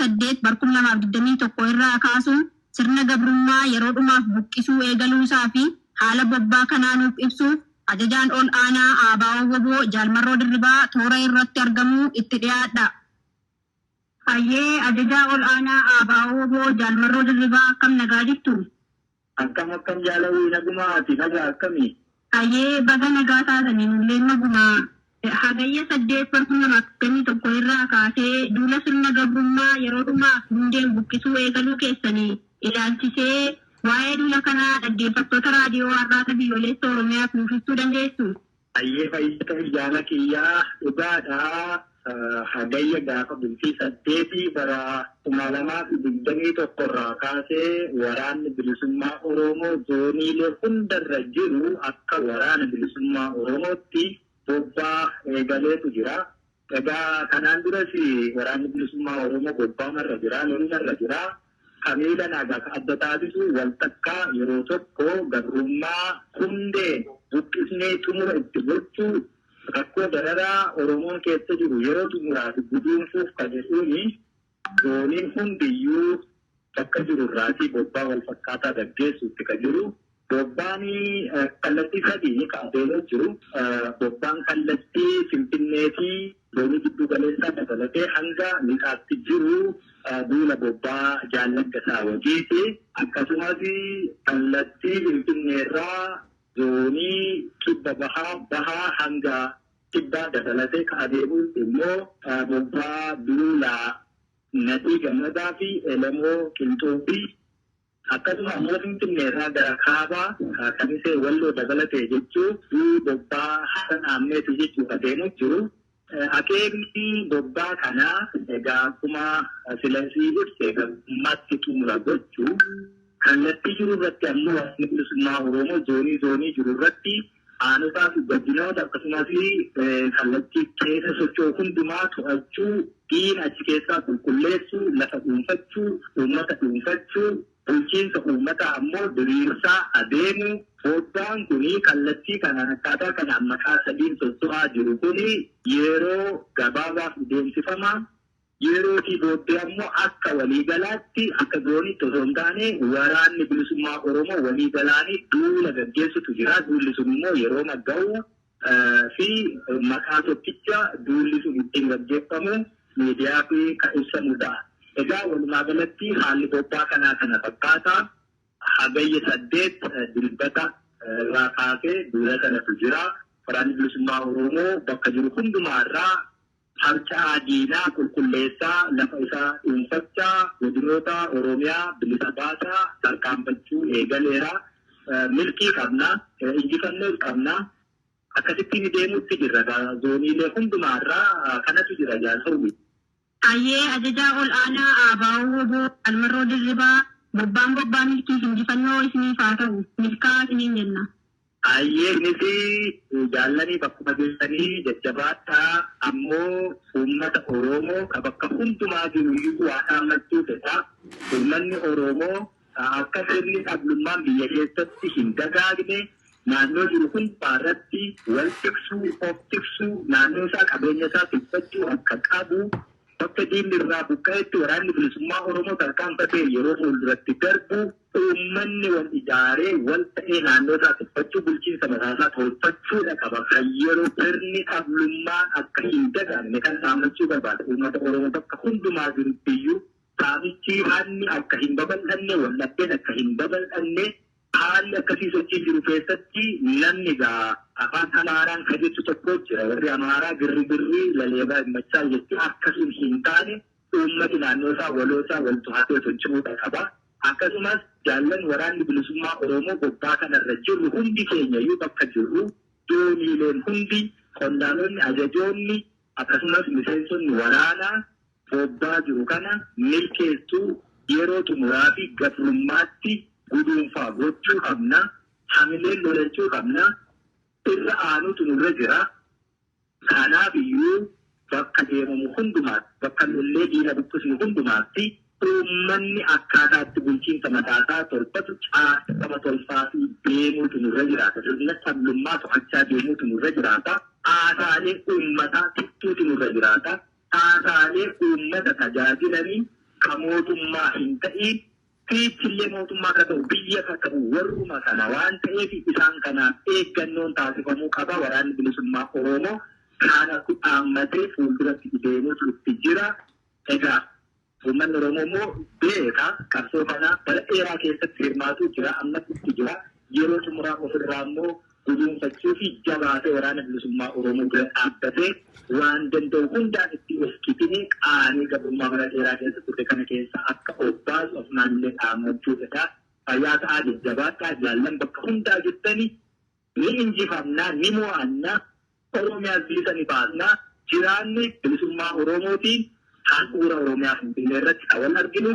8 2021 irraa kaasuun sirna gabrummaa yeroo dhumaaf buqqisuu eegaluusaa fi haala bobbaa kanaanuuf ibsuuf ajajaan ol aanaa Abaawoo Woboo Jaalmarroo Dirribaa toora irratti argamuu itti dhiyaadha. Hayyee ajajaa ol aanaa Abaawoo Woboo Jaalmarroo Dirribaa akkam nagaa jirtu? Akkam jaalawii nagumaa ati nagaa akkamii? Hayyee baga nagaa taataniin illee nagumaa. Hagayya 8 2021 irraa kaasee duula sirna gabrummaa yeroo dhumaaf hundeen buqqisuu eegaluu keessanii ilaalchisee waa'ee duula kanaa dhaggeeffattoota raadiyoo Har'aata Biyyoolessa Oromiyaaf nuuf ibsuu dandeessu? Hayyee fayyada jaala kiyyaa dhugaadhaa. Hagayya gaafa bultii 8 bara 2021 irraa kaasee waraanni bilisummaa Oromoo zooniilee hundarra jiru akka waraana bilisummaa Oromootti bobbaa eegaleetu jira. Egaa kanaan duras waraanni bilisummaa Oromoo bobbaa marra jira, lolmarra jira. Kamiila nagaa adda taasisu waltakkaa yeroo tokko gabrummaa hundee buqqisnee xumura itti gochuu rakkoo dararaa Oromoon keessa jiru yeroo xumuraaf guduunfuuf kadhatuuni zooniin hundiyyuu bakka jiru irraatii bobbaa wal fakkaataa gaggeessuutti kan jiru. Bobbaan kallattii sadii ka'atee jiru. Bobbaan kallattii Finfinneetii zoonii giddu galeessaa dabalatee hanga lixaatti jiru duula bobbaa Jaalaggasaa Wajiiti. Akkasumas kallattii Finfinneerraa zoonii kibba bahaa hanga kibbaa dabalatee ka'adeemu immoo bobbaa duulaa Nadhii Gammadaa fi Elamoo Qilxuufii. Akkasuma ammoo Finfinneerraa gara kaabaa kamisee walloo dabalatee jechuun bobbaa haala naamneeti jechuun adeemu jiru. Akeekni bobbaa kanaa egaa akkuma silansii ibsee gammatti xumura gochuu kallattii jiru irratti ammoo waraanni bilisummaa Oromoo zoonii jiru irratti aanotaa fi godinoota akkasumas kallattii keessa socho'u hundumaa to'achuu diina achi keessaa qulqulleessuu lafa dhuunfachuu uummata dhuunfachuu bulchiinsa uummataa ammoo diriirsaa adeemu. Bobbaan kuni kallattii kanaan akkaataa kanaan maqaa sadiin socho'aa jiru kuni yeroo gabaabaaf deemsifama. Yeroo fi booddee ammoo akka waliigalaatti akka zooniitti osoo hin taane waraanni bilisummaa Oromoo waliigalaanii duula gaggeessutu jira. Duulli sun immoo yeroo nagga'u fi maqaa tokkicha duulli sun ittiin gaggeeffamu miidiyaa fi kan ibsamudha. Egaa walumaa galatti haalli bobbaa kanaa kana fakkaata. Hagayya 8 dilbata irraa kaasee duula kanatu jira. Waraanni bilisummaa Oromoo bakka jiru hundumaarraa harcaa diinaa qulqulleessaa lafa isaa dhuunfachaa godinoota Oromiyaa bilisa baasaa tarkaanfachuu eegaleera. Milkii qabna, injifannoos qabna. Akkasittiin deemuutti jirra. Zooniilee hundumaarraa kanatu jira jaalawwi. Hayyee ajajaa ol aanaa Abaawoo Woboo Jaalmarroo Dirribaa bobbaa milkiif injifannoo isiniif haa ta'u milkaa isiniin jenna. Hayyee innis jaallanii bakkuma geessanii jajjabaadhaa ammoo uummata Oromoo ka bakka hundumaa jiru iyyuu waa dhaammachuu fedha. Uummanni Oromoo akka sirni dhablummaan biyya keessatti hin dagaagne naannoo jiru hundumaarratti wal tiksuu of tiksuu naannoo isaa qabeenya isaa tiksachuu akka qabu. Bakka diinni irraa buqqa'etti waraanni bilisummaa Oromoo tarkaanfatee yeroo fuulduratti darbu uummanni wal ijaaree wal ta'ee naannoo isaa tiksachuu bulchiinsa mataasaa tolfachuudha qaba. Kan yeroo sirni dhablummaan akka hin dagaanne kan dhaammachuu barbaada. Uummata Oromoo bakka hundumaa jirutti iyyuu saamichi haalli akka hin babal'anne wallabdeen akka hin babal'anne haalli akkasii sochii jiru keessatti namni egaa afaan Amaaraan kan jettu tokko jira. Warri Amaaraa girri laleebaa himmachaa jechuun akkasumas hin taane uummati naannoo isaa waloo isaa wal to'atee socho'uudha qaba. Akkasumas jaallan waraanni bilisummaa Oromoo bobbaa kanarra jiru hundi keenya iyyuu bakka jirru zooniileen hundi qondaalonni ajajoonni akkasumas miseensonni waraanaa bobbaa jiru kana milkeessuu yeroo xumuraa fi gabrummaatti guduunfaa gochuu qabna. Hamileen lolachuu qabna. Irra aanutu nurra jira. Kanaaf iyyuu bakka deemamu hundumaatti bakka lollee diina buqqisnu hundumaatti uummanni akkaataatti bulchiinsa mataasaa tolfatu caaseffama tolfaa fi deemuutu nurra jiraata. Sirna dhablummaa to'achaa deemuutu nurra jiraata. Haasaalee uummataa tiksuutu nurra jiraata. Haasaalee uummata tajaajilanii mootummaa hin ta'in fiichillee mootummaa akka ta'u biyya akka ta'u warruma kana waan ta'eef isaan kanaaf eeggannoon taasifamuu qaba. Waraanni bilisummaa Oromoo kana dhaammatee fuulduratti deemuutu itti jira. Egaa uummanni Oromoo immoo beeka qabsoo kana bara dheeraa keessatti hirmaatu jira, ammas itti jira. Yeroo xumuraa ofirraa immoo guduunfachuu fi jabaatee waraana bilisummaa Oromoo bira dhaabbatee waan danda'u hundaan itti of kitine qaanii gabrummaa bara dheeraa keessatti ture kana keessa akka obbaasu of naannolee dhaammachuudha. Fayyaa ta'aa jajjabaadhaa jaallan bakka hundaa jettanii ni injifamnaa ni mo'annaa Oromiyaa bilisa ni baasnaa jiraanni bilisummaa Oromootiin handhuura Oromiyaa Finfinnee irratti kan arginu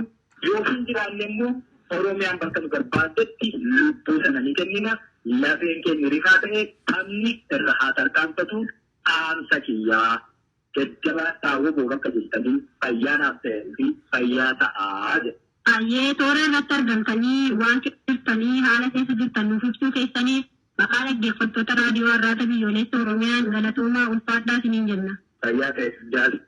yoo hin jiraanne immoo Oromiyaan bakka nu barbaadetti lubbuu sana ni kennina. Lafeen keenya rifaa ta'e taphni irra haa tarkaanfatu dhaamsa kiyyaa jajjabaadhaa woboo bakka jirtanii fayyaanaaf ta'ee fi fayyaa ta'aa jedha. Baay'ee toora irratti argamtanii waan jirtanii haala keessa jirtan nuuf ibsuu keessanii maqaa dhaggeeffattoota raadiyoo Arraata Biyyoolessa Oromiyaan galatoomaa ulfaadhaa isiniin jenna. Fayyaa ta'e jaal.